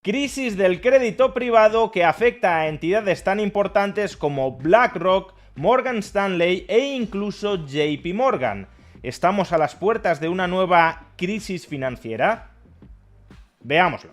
Crisis del crédito privado que afecta a entidades tan importantes como BlackRock, Morgan Stanley e incluso JP Morgan. ¿Estamos a las puertas de una nueva crisis financiera? Veámoslo.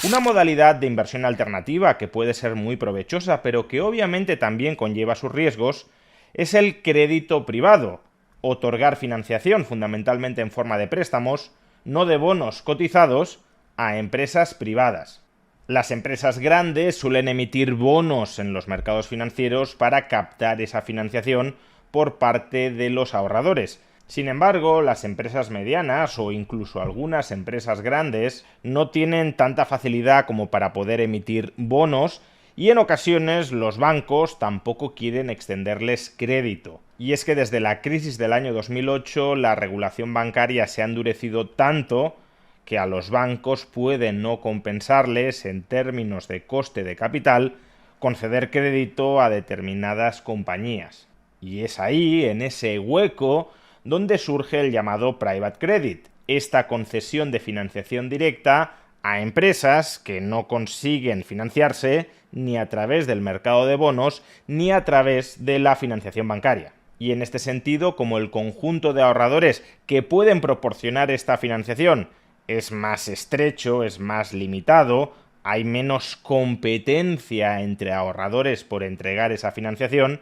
Una modalidad de inversión alternativa que puede ser muy provechosa, pero que obviamente también conlleva sus riesgos, es el crédito privado. Otorgar financiación, fundamentalmente en forma de préstamos, no de bonos cotizados, a empresas privadas. Las empresas grandes suelen emitir bonos en los mercados financieros para captar esa financiación por parte de los ahorradores. Sin embargo, las empresas medianas o incluso algunas empresas grandes no tienen tanta facilidad como para poder emitir bonos y en ocasiones los bancos tampoco quieren extenderles crédito. Y es que desde la crisis del año 2008 la regulación bancaria se ha endurecido tanto que a los bancos pueden no compensarles en términos de coste de capital conceder crédito a determinadas compañías. Y es ahí, en ese hueco, donde surge el llamado private credit, esta concesión de financiación directa a empresas que no consiguen financiarse ni a través del mercado de bonos ni a través de la financiación bancaria. Y en este sentido, como el conjunto de ahorradores que pueden proporcionar esta financiación es más estrecho, es más limitado, hay menos competencia entre ahorradores por entregar esa financiación,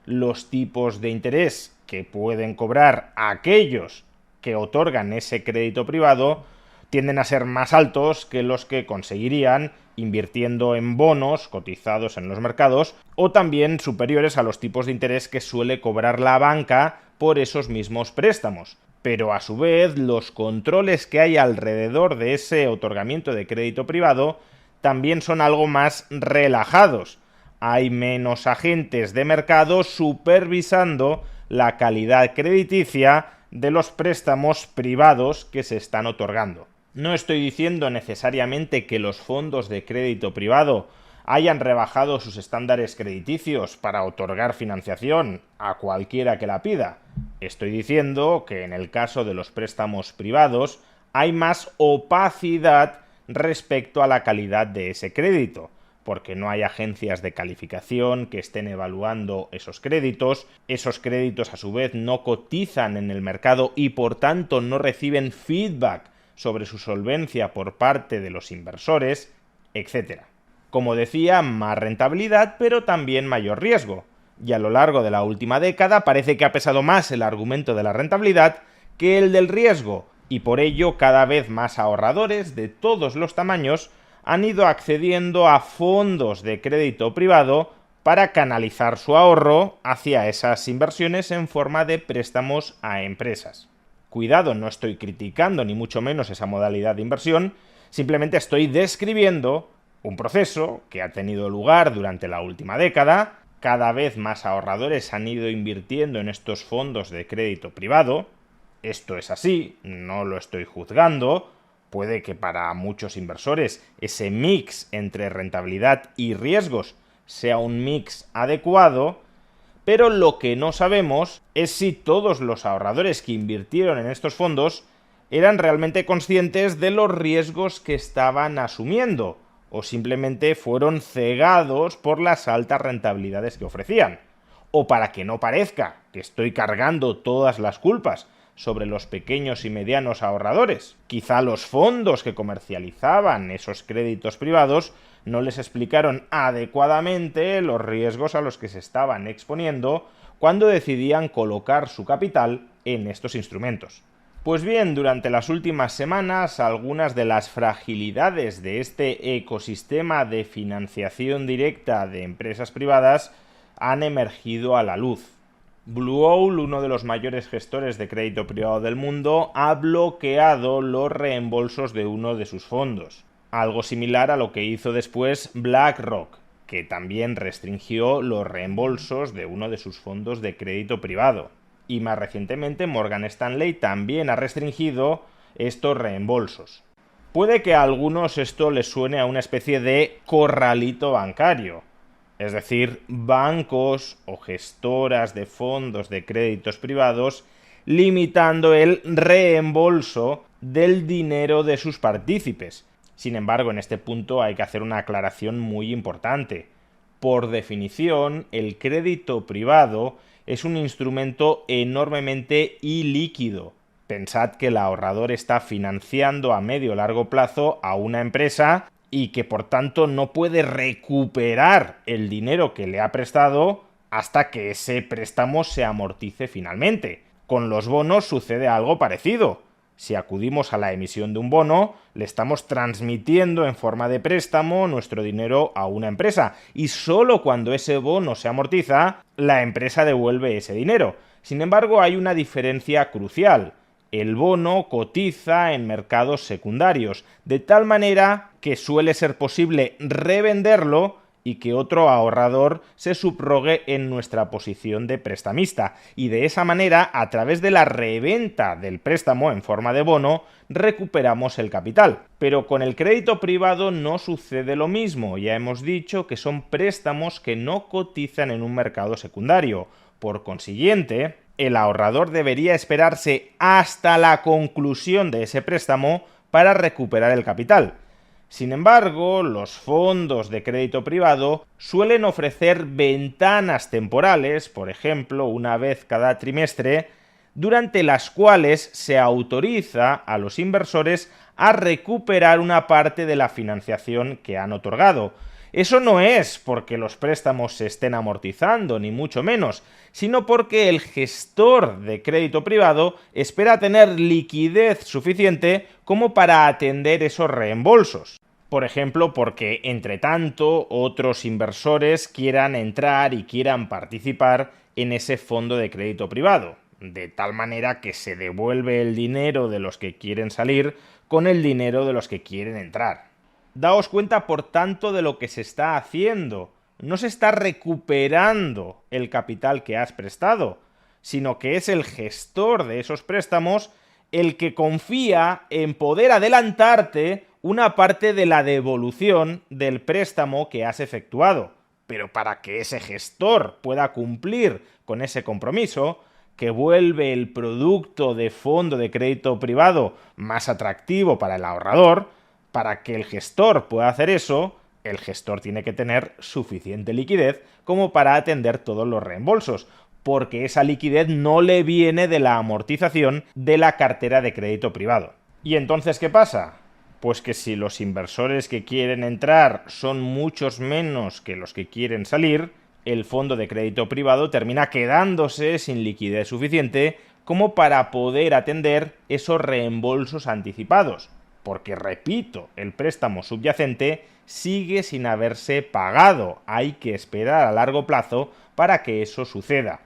los tipos de interés que pueden cobrar aquellos que otorgan ese crédito privado tienden a ser más altos que los que conseguirían invirtiendo en bonos cotizados en los mercados o también superiores a los tipos de interés que suele cobrar la banca por esos mismos préstamos. Pero a su vez los controles que hay alrededor de ese otorgamiento de crédito privado también son algo más relajados. Hay menos agentes de mercado supervisando la calidad crediticia de los préstamos privados que se están otorgando. No estoy diciendo necesariamente que los fondos de crédito privado hayan rebajado sus estándares crediticios para otorgar financiación a cualquiera que la pida. Estoy diciendo que en el caso de los préstamos privados hay más opacidad respecto a la calidad de ese crédito, porque no hay agencias de calificación que estén evaluando esos créditos a su vez no cotizan en el mercado y por tanto no reciben feedback sobre su solvencia por parte de los inversores, etc. Como decía, más rentabilidad, pero también mayor riesgo. Y a lo largo de la última década parece que ha pesado más el argumento de la rentabilidad que el del riesgo, y por ello cada vez más ahorradores de todos los tamaños han ido accediendo a fondos de crédito privado para canalizar su ahorro hacia esas inversiones en forma de préstamos a empresas. Cuidado, no estoy criticando ni mucho menos esa modalidad de inversión, simplemente estoy describiendo un proceso que ha tenido lugar durante la última década. Cada vez más ahorradores han ido invirtiendo en estos fondos de crédito privado. Esto es así, no lo estoy juzgando. Puede que para muchos inversores ese mix entre rentabilidad y riesgos sea un mix adecuado, pero lo que no sabemos es si todos los ahorradores que invirtieron en estos fondos eran realmente conscientes de los riesgos que estaban asumiendo, o simplemente fueron cegados por las altas rentabilidades que ofrecían. O para que no parezca que estoy cargando todas las culpas sobre los pequeños y medianos ahorradores. Quizá los fondos que comercializaban esos créditos privados no les explicaron adecuadamente los riesgos a los que se estaban exponiendo cuando decidían colocar su capital en estos instrumentos. Pues bien, durante las últimas semanas, algunas de las fragilidades de este ecosistema de financiación directa de empresas privadas han emergido a la luz. Blue Owl, uno de los mayores gestores de crédito privado del mundo, ha bloqueado los reembolsos de uno de sus fondos. Algo similar a lo que hizo después BlackRock, que también restringió los reembolsos de uno de sus fondos de crédito privado. Y más recientemente Morgan Stanley también ha restringido estos reembolsos. Puede que a algunos esto les suene a una especie de corralito bancario. Es decir, bancos o gestoras de fondos de créditos privados limitando el reembolso del dinero de sus partícipes. Sin embargo, en este punto hay que hacer una aclaración muy importante. Por definición, el crédito privado es un instrumento enormemente ilíquido. Pensad que el ahorrador está financiando a medio o largo plazo a una empresa y que por tanto no puede recuperar el dinero que le ha prestado hasta que ese préstamo se amortice finalmente. Con los bonos sucede algo parecido. Si acudimos a la emisión de un bono, le estamos transmitiendo en forma de préstamo nuestro dinero a una empresa y solo cuando ese bono se amortiza, la empresa devuelve ese dinero. Sin embargo, hay una diferencia crucial. El bono cotiza en mercados secundarios, de tal manera que suele ser posible revenderlo y que otro ahorrador se subrogue en nuestra posición de prestamista. Y de esa manera, a través de la reventa del préstamo en forma de bono, recuperamos el capital. Pero con el crédito privado no sucede lo mismo. Ya hemos dicho que son préstamos que no cotizan en un mercado secundario. Por consiguiente, el ahorrador debería esperarse hasta la conclusión de ese préstamo para recuperar el capital. Sin embargo, los fondos de crédito privado suelen ofrecer ventanas temporales, por ejemplo, una vez cada trimestre, durante las cuales se autoriza a los inversores a recuperar una parte de la financiación que han otorgado. Eso no es porque los préstamos se estén amortizando, ni mucho menos, sino porque el gestor de crédito privado espera tener liquidez suficiente como para atender esos reembolsos. Por ejemplo, porque, entre tanto, otros inversores quieran entrar y quieran participar en ese fondo de crédito privado, de tal manera que se devuelve el dinero de los que quieren salir con el dinero de los que quieren entrar. Daos cuenta, por tanto, de lo que se está haciendo. No se está recuperando el capital que has prestado, sino que es el gestor de esos préstamos el que confía en poder adelantarte una parte de la devolución del préstamo que has efectuado. Pero para que ese gestor pueda cumplir con ese compromiso, que vuelve el producto de fondo de crédito privado más atractivo para el ahorrador, para que el gestor pueda hacer eso, el gestor tiene que tener suficiente liquidez como para atender todos los reembolsos, porque esa liquidez no le viene de la amortización de la cartera de crédito privado. ¿Y entonces qué pasa? Pues que si los inversores que quieren entrar son muchos menos que los que quieren salir, el fondo de crédito privado termina quedándose sin liquidez suficiente como para poder atender esos reembolsos anticipados. Porque, repito, el préstamo subyacente sigue sin haberse pagado. Hay que esperar a largo plazo para que eso suceda.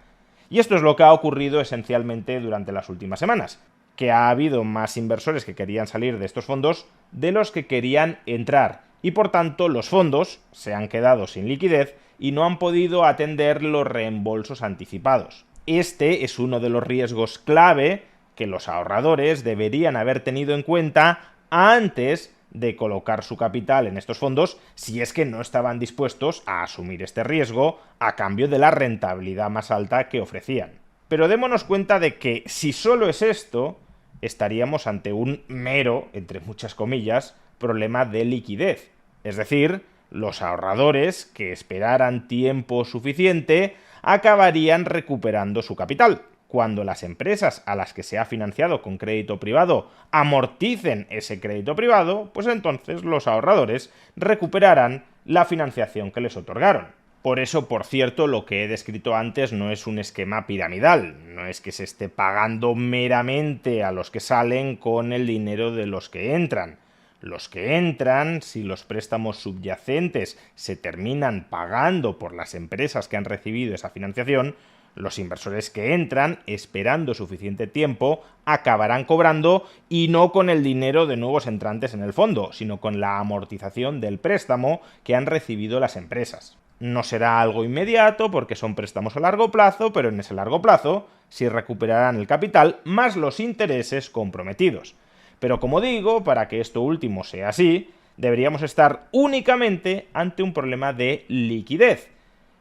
Y esto es lo que ha ocurrido esencialmente durante las últimas semanas, que ha habido más inversores que querían salir de estos fondos de los que querían entrar. Y por tanto, los fondos se han quedado sin liquidez y no han podido atender los reembolsos anticipados. Este es uno de los riesgos clave que los ahorradores deberían haber tenido en cuenta antes de colocar su capital en estos fondos, si es que no estaban dispuestos a asumir este riesgo a cambio de la rentabilidad más alta que ofrecían. Pero démonos cuenta de que si solo es esto, estaríamos ante un mero, entre muchas comillas, problema de liquidez. Es decir, los ahorradores que esperaran tiempo suficiente acabarían recuperando su capital. Cuando las empresas a las que se ha financiado con crédito privado amorticen ese crédito privado, pues entonces los ahorradores recuperarán la financiación que les otorgaron. Por eso, por cierto, lo que he descrito antes no es un esquema piramidal, no es que se esté pagando meramente a los que salen con el dinero de los que entran. Los que entran, si los préstamos subyacentes se terminan pagando por las empresas que han recibido esa financiación, los inversores que entran, esperando suficiente tiempo, acabarán cobrando y no con el dinero de nuevos entrantes en el fondo, sino con la amortización del préstamo que han recibido las empresas. No será algo inmediato porque son préstamos a largo plazo, pero en ese largo plazo sí recuperarán el capital más los intereses comprometidos. Pero como digo, para que esto último sea así, deberíamos estar únicamente ante un problema de liquidez.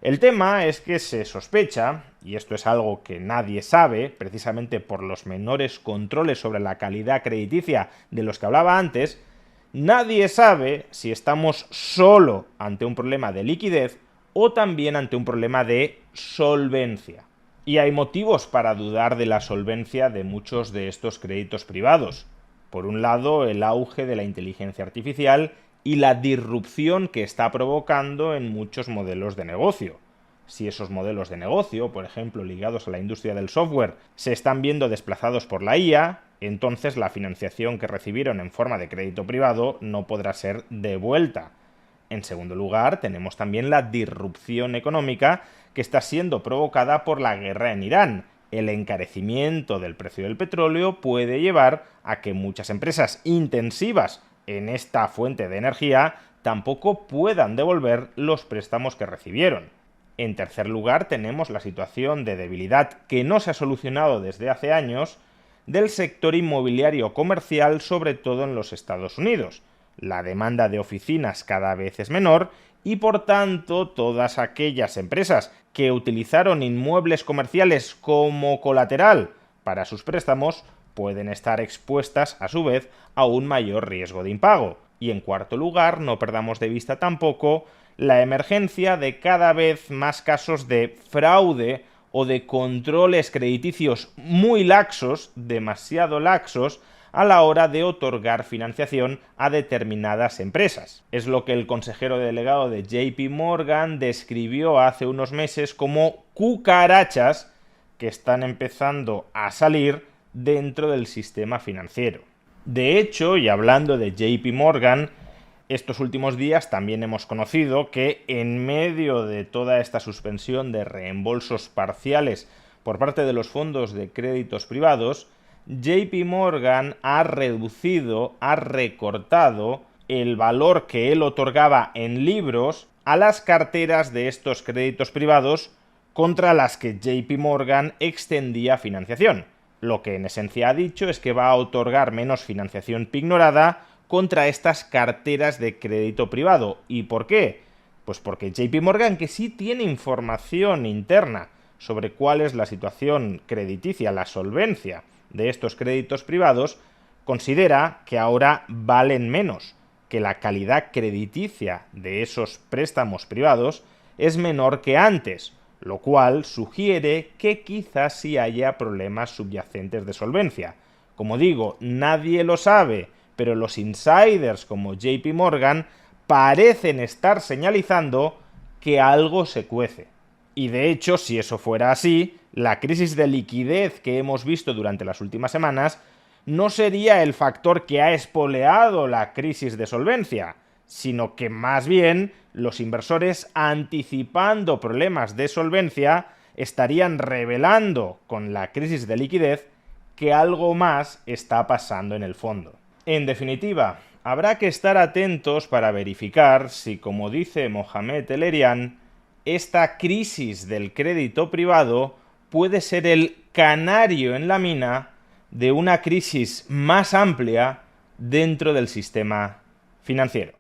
El tema es que se sospecha, y esto es algo que nadie sabe, precisamente por los menores controles sobre la calidad crediticia de los que hablaba antes, nadie sabe si estamos solo ante un problema de liquidez o también ante un problema de solvencia. Y hay motivos para dudar de la solvencia de muchos de estos créditos privados. Por un lado, el auge de la inteligencia artificial y la disrupción que está provocando en muchos modelos de negocio. Si esos modelos de negocio, por ejemplo, ligados a la industria del software, se están viendo desplazados por la IA, entonces la financiación que recibieron en forma de crédito privado no podrá ser devuelta. En segundo lugar, tenemos también la disrupción económica que está siendo provocada por la guerra en Irán. El encarecimiento del precio del petróleo puede llevar a que muchas empresas intensivas en esta fuente de energía tampoco puedan devolver los préstamos que recibieron. En tercer lugar, tenemos la situación de debilidad que no se ha solucionado desde hace años del sector inmobiliario comercial, sobre todo en los Estados Unidos. La demanda de oficinas cada vez es menor y, por tanto, todas aquellas empresas que utilizaron inmuebles comerciales como colateral para sus préstamos pueden estar expuestas, a su vez, a un mayor riesgo de impago. Y, en cuarto lugar, no perdamos de vista tampoco la emergencia de cada vez más casos de fraude o de controles crediticios muy laxos, demasiado laxos, a la hora de otorgar financiación a determinadas empresas. Es lo que el consejero delegado de JP Morgan describió hace unos meses como cucarachas que están empezando a salir dentro del sistema financiero. De hecho, y hablando de JP Morgan, estos últimos días también hemos conocido que en medio de toda esta suspensión de reembolsos parciales por parte de los fondos de créditos privados, JP Morgan ha recortado el valor que él otorgaba en libros a las carteras de estos créditos privados contra las que JP Morgan extendía financiación. Lo que en esencia ha dicho es que va a otorgar menos financiación pignorada contra estas carteras de crédito privado. ¿Y por qué? Pues porque JP Morgan, que sí tiene información interna sobre cuál es la situación crediticia, la solvencia de estos créditos privados, considera que ahora valen menos, que la calidad crediticia de esos préstamos privados es menor que antes, lo cual sugiere que quizás sí haya problemas subyacentes de solvencia. Como digo, nadie lo sabe, pero los insiders como JP Morgan parecen estar señalizando que algo se cuece. Y de hecho, si eso fuera así, la crisis de liquidez que hemos visto durante las últimas semanas no sería el factor que ha espoleado la crisis de solvencia, sino que más bien los inversores, anticipando problemas de solvencia, estarían revelando con la crisis de liquidez que algo más está pasando en el fondo. En definitiva, habrá que estar atentos para verificar si, como dice Mohamed El-Erian, esta crisis del crédito privado puede ser el canario en la mina de una crisis más amplia dentro del sistema financiero.